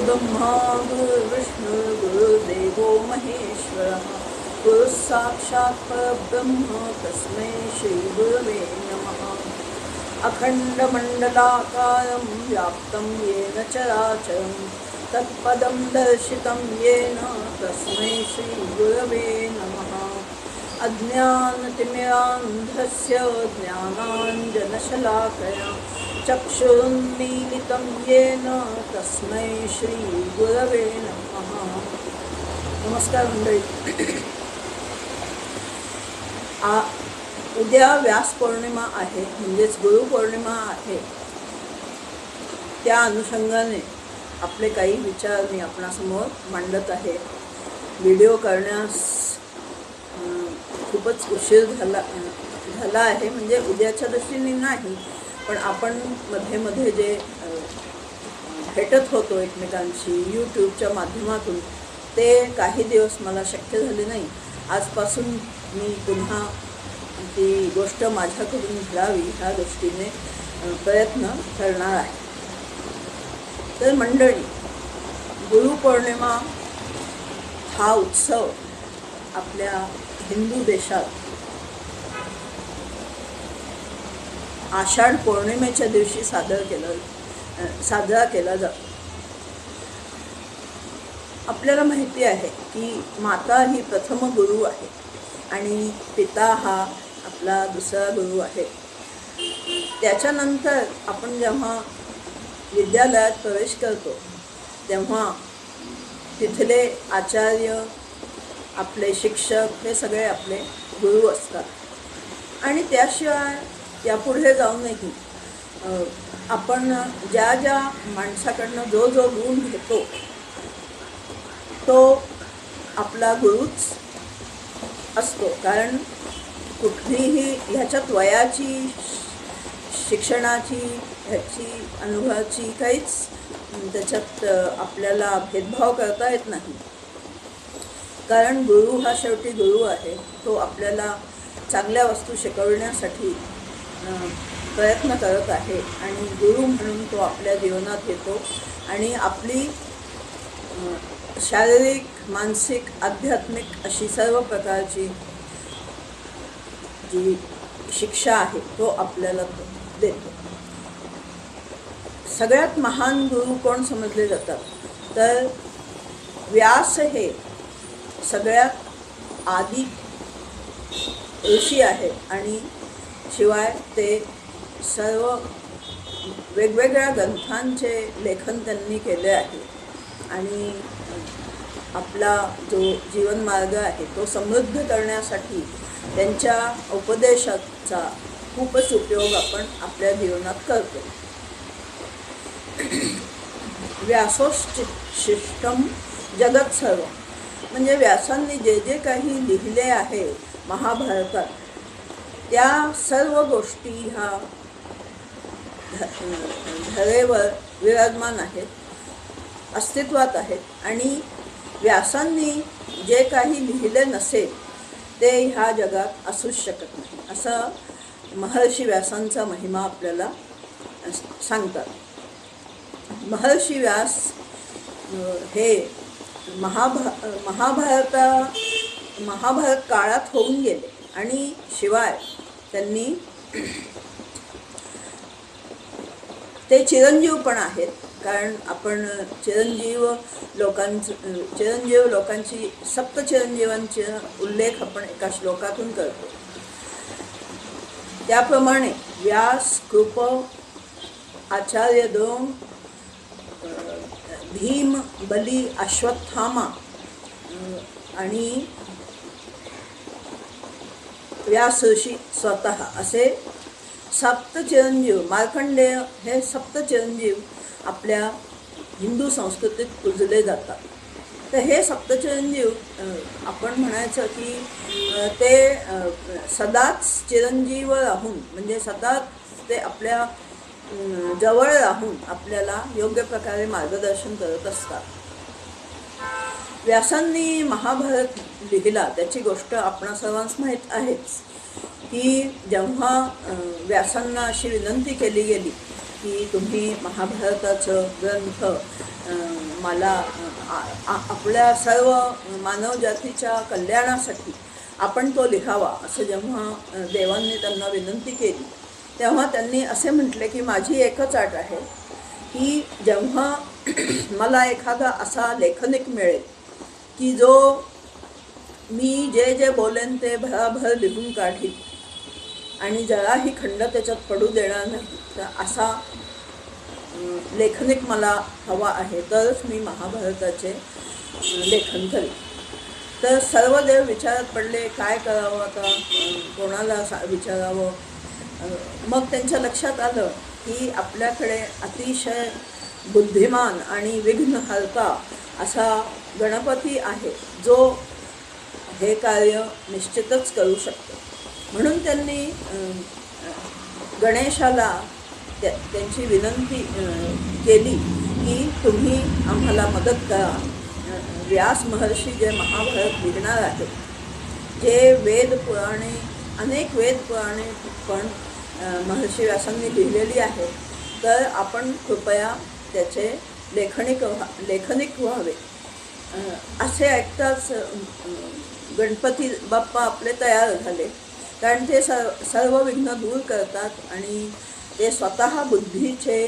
गुरुर्ब्रह्मा गुरुर्विष्णू गुरुर्देवो महेश्वरः गुरुः साक्षात् परब्रह्म तस्मै श्री गुरवे नमः। अखंडमंडलाकारं व्याप्तं येन चराचरं तत्पदं दर्शितं येन तस्मै श्री गुरवे नमः। अज्ञानतिमिरान्धस्य ज्ञानाञ्जनशलाकया चक्षुरुन्मीलितं येन तस्मै श्री गुरवे नमः। नमस्कार मंडळी। उद्या व्यास पौर्णिमा आहे, म्हणजेच गुरुपौर्णिमा आहे। त्या अनुषंगाने आपले काही विचार मी आपणासमोर मांडत आहे। व्हिडिओ करण्यास खूपच उशीर झाला आहे, म्हणजे उद्याच्या दृष्टीने नाही, पण आपण मध्ये मध्ये जे भेटत होतो एकमेकांशी यूट्यूबच्या माध्यमातून, ते काही दिवस मला शक्य झाले नाही। आजपासून मी पुन्हा ती गोष्ट माझ्याकडून घडावी ह्या दृष्टीने प्रयत्न करणार आहे। तर मंडळी, गुरुपौर्णिमा हा उत्सव आपल्या हिंदू देशात आषाढ पौर्णिमेच्या दिवशी साजरा केला जातो। आपल्याला माहिती आहे की माता ही प्रथम गुरु आहे आणि पिता हा आपला दुसरा गुरु आहे। त्याच्यानंतर आपण जेव्हा विद्यालयात प्रवेश करतो तेव्हा तिथले आचार्य, आपले शिक्षक हे सगळे आपले गुरु असतात। आणि त्याशिवाय यापुढे जाऊनही आपण ज्या ज्या माणसाकडनं जो गुण घेतो तो आपला गुरुच असतो। कारण कुठलीही ह्याच्यात वयाची, शिक्षणाची, ह्याची, अनुभवाची काहीच त्याच्यात आपल्याला भेदभाव करता येत नाही। कारण गुरु हा शेवटी गुरु आहे। तो आपल्याला चांगल्या वस्तू शिकवण्यासाठी प्रयत्न करत आहे आणि गुरु म्हणून तो आपल्या जीवनात येतो आणि आपली शारीरिक, मानसिक, आध्यात्मिक अशी सर्व प्रकारची जी शिक्षा आहे तो आपल्याला देतो। सगळ्यात महान गुरु कोण समजले जातात, तर व्यास हे सगळ्यात आदी ऋषी आहेत आणि शिवाय ते सर्व वेगवेगळ्या ग्रंथांचे लेखन त्यांनी केले आहे आणि आपला जो जीवनमार्ग आहे तो समृद्ध करण्यासाठी त्यांच्या उपदेशाचा खूपच उपयोग आपण आपल्या जीवनात करतो। व्यासोच्छिष्टम जगत सर्व, म्हणजे व्यासांनी जे जे काही लिहिले आहे महाभारतात, त्या सर्व गोष्टी ह्या धरेवर विराजमान आहेत, अस्तित्वात आहेत। आणि व्यासांनी जे काही लिहिले नसेल ते ह्या जगात असूच शकत नाही, असं महर्षी व्यासांचा महिमा आपल्याला सांगतात। महर्षी व्यास हे महाभारत काळात होऊन गेले आणि शिवाय त्यांनी ते चिरंजीव पण आहेत। कारण आपण चिरंजीव लोकांची सप्तचिरंजीवांचे उल्लेख आपण एका श्लोकातून करतो। त्याप्रमाणे व्यास, कृप, आचार्य द्रोण, भीम, बली, अश्वत्थामा आणि व्यास ऋषी स्वतः असे सप्तचिरंजीव, मार्कंडेय हे सप्तचिरंजीव आपल्या हिंदू संस्कृतीत पूजले जातात। तर हे सप्तचिरंजीव आपण म्हणायचं की ते सदाच चिरंजीव राहून, म्हणजे सदाच ते आपल्या जवळ राहून आपल्याला योग्य प्रकारे मार्गदर्शन करत असतात। व्यासांनी महाभारत लिहिला त्याची गोष्ट आपणा सर्वांस माहीत आहेच की जेव्हा व्यासांना अशी विनंती केली गेली की तुम्ही महाभारताचं ग्रंथ मला आपल्या सर्व मानवजातीच्या कल्याणासाठी आपण तो लिहावा असं जेव्हा देवांनी त्यांना विनंती केली, तेव्हा त्यांनी असे म्हटले की माझी एकच अट आहे की जेव्हा मला एखादा असा लेखनिक मिळेल की जो मी जे जे बोलेन ते भराभर लिहून काढील आणि जराही खंड त्याच्यात पडू देणार नाही, तर असा लेखनिक मला हवा आहे, तरच मी महाभारताचे लेखन करेन. तर सर्व देव विचारात पडले, काय करावं आता, कोणाला विचारावं. मग त्यांच्या लक्षात आलं की आपल्याकडे अतिशय बुद्धिमान आणि विघ्नहर्ता असा गणपती आहे, जो हे कार्य निश्चितच करू शकतो. म्हणून त्यांनी गणेशाला त्यांची विनंती केली की तुम्ही आम्हाला मदत करा. व्यास महर्षी जे महाभारत लिहिणार आहेत, जे वेद पुराणे, अनेक वेद पुराणे पण महर्षी व्यासांनी लिहिलेली आहेत, तर आपण कृपया त्याचे लेखनिक व्हावे. असे ऐकताच गणपती बाप्पा आपले तयार झाले, कारण ते सर्व विघ्न दूर करतात आणि ते स्वतः बुद्धीचे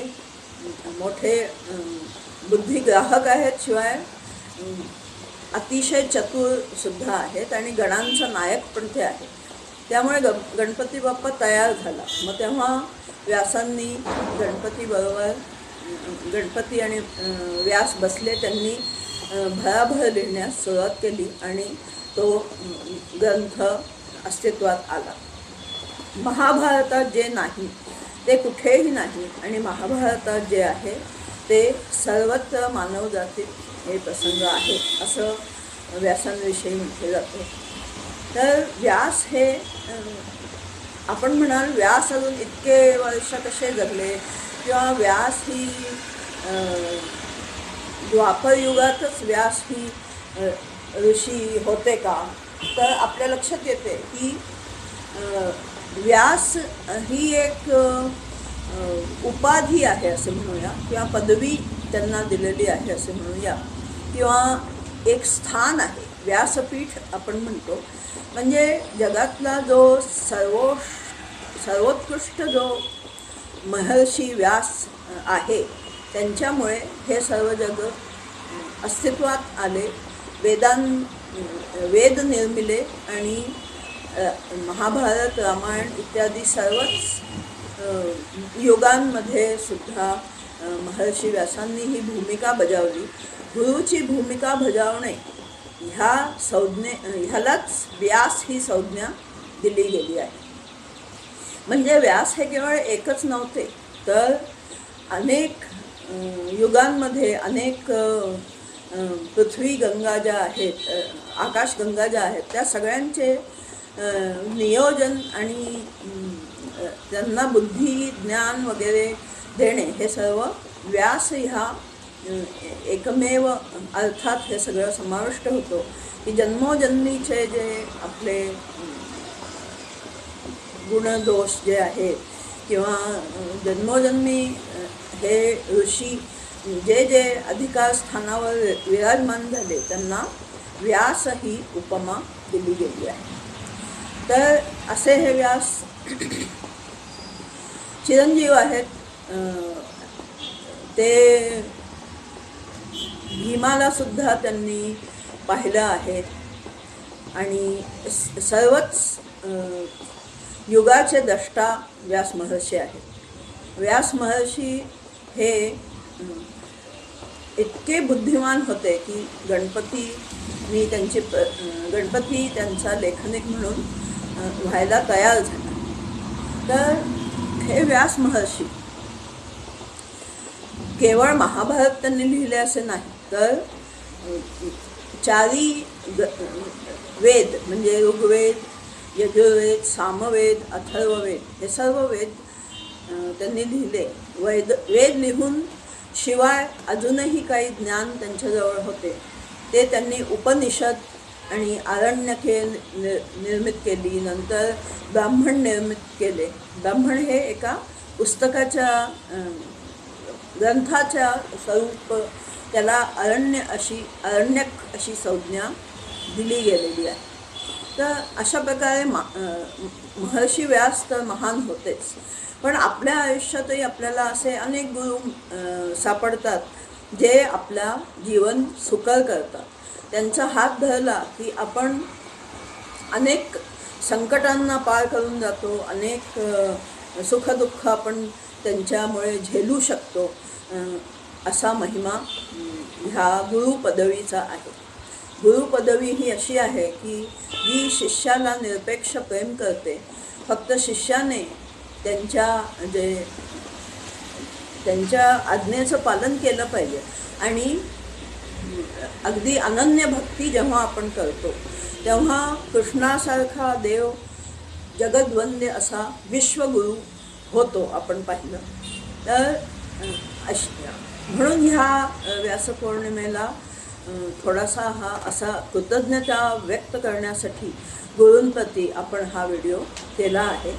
मोठे बुद्धिग्राहक आहेत, शिवाय अतिशय चतुरसुद्धा आहेत आणि गणांचा नायक पण ते आहेत. त्यामुळे गणपती बाप्पा तयार झाला. मग तेव्हा व्यासांनी गणपती आणि व्यास बसले, त्यांनी भराभर लिहिण्यास सुरुवात केली आणि तो ग्रंथ अस्तित्वात आला. महाभारतात जे नाही ते कुठेही नाही आणि महाभारतात जे आहे ते सर्वत्र मानवजातीत हे प्रसंग आहे असं व्यासांविषयी म्हटले जाते. तर व्यास हे आपण म्हणाल व्यास अजून इतके वर्ष कसे जगले, किंवा व्यास ही द्वापर युगातच व्यास ही ऋषी होते का, तर आपल्या लक्षात येते की व्यास ही एक उपाधी आहे असे म्हणूया, किंवा पदवी त्यांना दिलेली आहे असे म्हणूया, किंवा एक स्थान आहे. व्यासपीठ आपण म्हणतो, म्हणजे जगातला जो सर्वोत्कृष्ट जो महर्षी व्यास आहे, त्यांच्यामुळे हे सर्व जग अस्तित्वात आले. वेद निर्मिले आणि महाभारत, रामायण इत्यादी सर्वच युगांमध्ये सुद्धा महर्षी व्यासांनी ही भूमिका बजावली. गुरुची भूमिका बजावणे ह्यालाच व्यास ही संज्ञा दिली गेली आहे. म्हणजे व्यास हे केवळ एकच नव्हते, तर अनेक युगांमध्ये अनेक पृथ्वी गंगा ज्या आहेत, आकाशगंगा ज्या आहेत, त्या सगळ्यांचे नियोजन आणि त्यांना बुद्धी, ज्ञान वगैरे देणे हे सर्व व्यास ह्या एकमेव अर्थात हे सगळं समाविष्ट होतो. की जन्मोजन्मीचे जे आपले गुणदोष जे आहेत, किंवा जन्मोजन्मी हे ऋषी जे जे अधिकार स्थानावर विराजमान झाले, त्यांना व्यास ही उपमा दिली गेली आहे. तर असे हे व्यास चिरंजीव आहेत. ते भीमाला सुद्धा त्यांनी पाहिलं आहे आणि सर्वच युगाचे द्रष्टा व्यास महर्षी आहेत. व्यास महर्षी हे इतके बुद्धिमान होते की गणपती त्यांचा लेखनिक म्हणून व्हायला तयार झाला. तर हे व्यास महर्षी केवळ महाभारत त्यांनी लिहिले असे नाही, तर चारी वेद म्हणजे ऋग्वेद, यजुर्वेद, सामवेद, अथर्ववेद हे सर्व वेद त्यांनी लिहिले. वेद लिहून शिवाय अजूनही काही ज्ञान त्यांच्याजवळ होते, ते त्यांनी उपनिषद आणि आरण्यके निर्मित केली. नंतर ब्राह्मण निर्मित केले. ब्राह्मण हे एका पुस्तकाच्या ग्रंथाच्या स्वरूप त्याला अरण्यक अशी संज्ञा दिली गेलेली आहे. तर अशा प्रकारे महर्षी व्यास तर महान होतेच, पण आपल्या आयुष्यातही आपल्याला असे अनेक गुरु सापडतात जे आपला जीवन सुकर करतात. त्यांचा हात धरला की आपण अनेक संकटांना पार करून जातो, अनेक सुखदुःख आपण त्यांच्यामुळे झेलू शकतो. असा महिमा ह्या गुरुपदवीचा आहे. गुरुपदवी ही अशी आहे की जी शिष्याला निरपेक्ष प्रेम करते. फक्त शिष्याने त्यांच्या आज्ञेचं पालन केलं पाहिजे आणि अगदी अनन्य भक्ती जेव्हा आपण करतो तेव्हा कृष्णासारखा देव जगद्वंद्य असा विश्वगुरु होतो आपण पाहिलं तर. म्हणून ह्या व्यासपौर्णिमेला थोडासा हा असा कृतज्ञता व्यक्त करण्यासाठी गुरूंप्रती आपण हा व्हिडिओ केला आहे.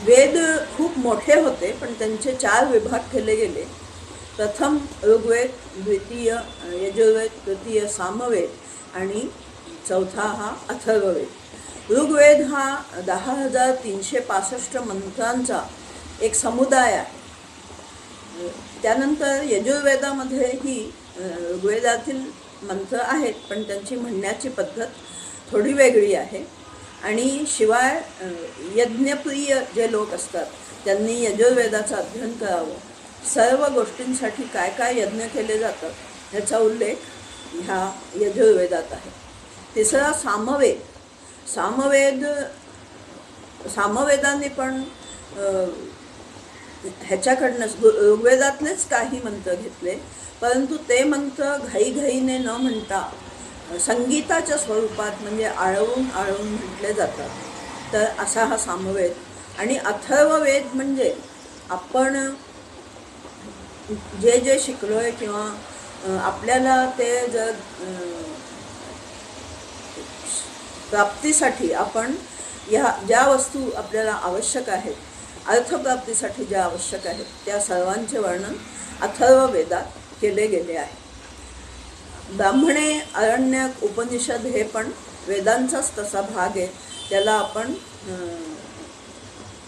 वेद खूप मोठे होते पण त्यांचे 4 विभाग केले गेले. प्रथम ऋग्वेद, द्वितीय यजुर्वेद, तृतीय सामवेद आणि चौथा हा अथर्ववेद. ऋग्वेद हा 10,365 मंत्रांचा एक समुदाय आहे. त्यानंतर यजुर्वेदामध्येही ऋग्वेदातील मंत्र आहेत पण त्यांची म्हणण्याची पद्धत थोडी वेगळी आहे. आणि शिवाय यज्ञप्रिय जे लोक असतात त्यांनी यजुर्वेदाचं अध्ययन करावं. सर्व गोष्टींसाठी काय काय यज्ञ केले जातात ह्याचा उल्लेख ह्या यजुर्वेदात आहे. तिसरा सामवेद. सामवेदाने पण ह्याच्याकडनं ऋग्वेदातलेच काही मंत्र घेतले, परंतु ते मंत्र घाईघाईने न म्हणता संगीताच्या स्वरूपात म्हणजे आळवून म्हटले जातात. तर असा हा सामवेद. आणि अथर्ववेद म्हणजे आपण जे जे शिकलोय किंवा आपल्याला ते जर प्राप्तीसाठी आपण ज्या वस्तू आपल्याला आवश्यक आहेत, अर्थप्राप्तीसाठी ज्या आवश्यक आहेत त्या सर्वांचे वर्णन अथर्ववेदात केले गेले आहे. ब्राह्मणे, आरण्यक, उपनिषद हे पण वेदांचाच तसा भाग आहे. त्याला आपण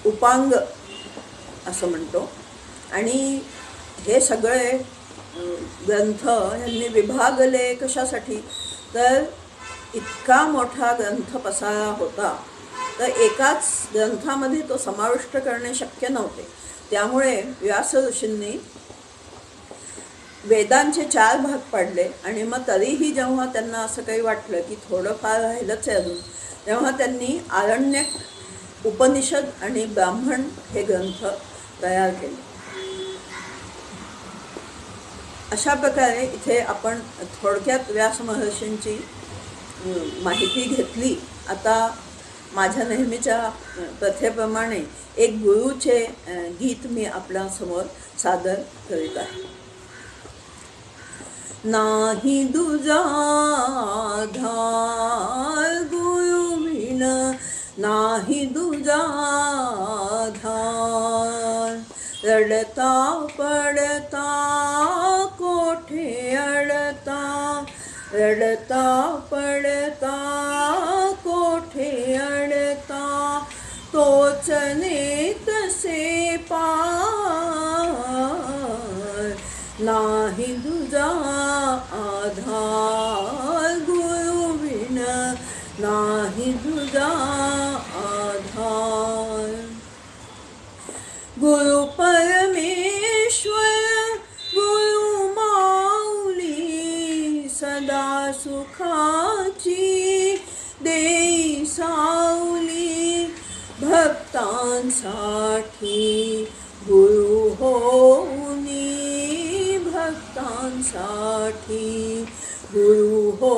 उपांग असं म्हणतो. आणि हे सगळे ग्रंथ यांनी विभागले कशासाठी तर इतका मोठा ग्रंथ पसारा होता तर एकाच ग्रंथामध्ये तो समाविष्ट करणे शक्य नव्हते. त्यामुळे व्यास ऋषींनी वेदांचे 4 भाग पाडले. आणि मग तरीही जेव्हा त्यांना असं काही वाटलं की थोडंफार राहिलंच आहे अजून, तेव्हा त्यांनी आरण्यक, उपनिषद आणि ब्राह्मण हे ग्रंथ तयार केले. अशा प्रकारे इथे आपण थोडक्यात व्यास महर्षींची माहिती घेतली. आता माझ्या नेहमीच्या प्रथेप्रमाणे एक गुरुचे गीत मी आपल्यासमोर सादर करीत आहे. नाही दुजा धार गुरु विण, नाही दुजा धार. रडता पडता कोठे अडता, रडता पडता कोठे अडता. तोच नेतसे पार, नाही दुजा आधार गुरु विण, नाही दुजा आधार. गुरु परमेश्वर, गुरु माऊली, सदा सुखाची देई सावली. भक्तांसाठी गुरु होनी, भक्तांसाठी गुरु हो